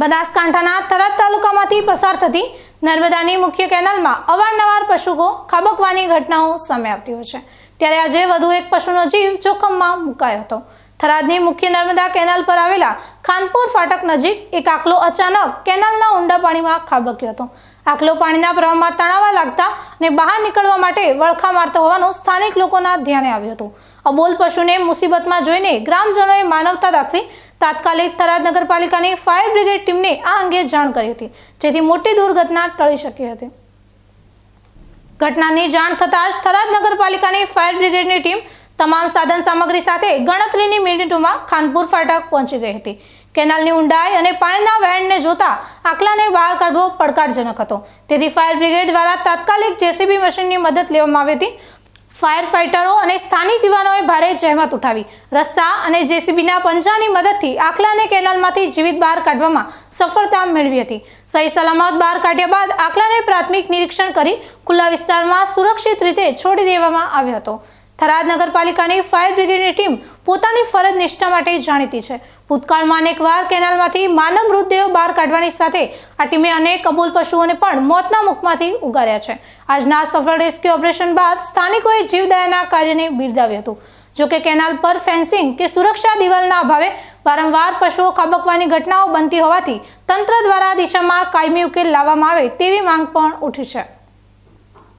બનાસકાંઠાના થરાદ તાલુકામાંથી પસાર થતી નર્મદાની મુખ્ય કેનાલમાં અવારનવાર પશુઓ ખાબકવાની ઘટનાઓ સામે આવતી હોય છે, ત્યારે આજે વધુ એક પશુનો જીવ જોખમમાં મુકાયો હતો। થરાદની મુખ્ય નર્મદા કેનાલ પર આવેલા ખાનપુર ફાટક નજીક એક આકલો અચાનક કેનાલના ઊંડા પાણીમાં ખાબક્યો હતો। આકલો પાણીના પ્રવાહમાં તણાવા લાગતા અને બહાર નીકળવા માટે વળખા મારતો હોવાનું સ્થાનિક લોકોના ધ્યાને આવ્યું હતું। અબોલ પશુને મુસીબતમાં જોઈને ગ્રામજનોએ માનવતા દાખવી તાત્કાલિક થરાદ નગરપાલિકાની ફાયર બ્રિગેડ ટીમને આ અંગે જાણ કરી હતી, જેથી મોટી દુર્ઘટના ટળી શકી હતી। ઘટનાની જાણ થતાં જ થરાદ નગરપાલિકાની ફાયર બ્રિગેડની ટીમ તમામ સાધન સામગ્રી સાથે ગણતરીની મિનિટોમાં ખાનપુર ફાટક પહોંચી ગઈ હતી। કેનાલની ઊંડાઈ અને પાણીના વહેણને જોતા આકલાને બહાર કાઢવો પડકારજનક હતો, તેથી ફાયર બ્રિગેડ દ્વારા તાત્કાલિક જેસીબી મશીનની મદદ લેવામાં આવી હતી। ફાયર ફાઇટરો અને સ્થાનિક યુવાનોએ ભારે જહેમત ઉઠાવી રસ્સા અને જેસીબીના પંજાની મદદથી આકલાને કેનાલમાંથી જીવિત બહાર કાઢવામાં સફળતા મેળવી હતી। સહી સલામત બહાર કાઢ્યા બાદ આકલાને પ્રાથમિક નિરીક્ષણ કરી ખુલ્લા વિસ્તારમાં સુરક્ષિત રીતે છોડી દેવામાં આવ્યો હતો। થરાદ નગરપાલિકાની ફાયર બ્રિગેડની ટીમ પોતાની ફરજ નિષ્ઠા માટે જાણીતી છે। ભૂતકાળમાં અનેકવાર કેનાલમાંથી માનવ મૃતદેહો બહાર કાઢવાની સાથે આ ટીમે અનેક અબોલ પશુઓને પણ મોતના મુખમાંથી ઉગાર્યા છે। આજના સફળ રેસ્ક્યુ ઓપરેશન બાદ સ્થાનિકોએ જીવદયાના કાર્યને બિરદાવ્યું હતું। જોકે કેનાલ પર ફેન્સિંગ કે સુરક્ષા દિવાલના અભાવે વારંવાર પશુઓ ખાબકવાની ઘટનાઓ બનતી હોવાથી તંત્ર દ્વારા દિશામાં કાયમી ઉકેલ લાવવામાં આવે તેવી માંગ પણ ઉઠી છે।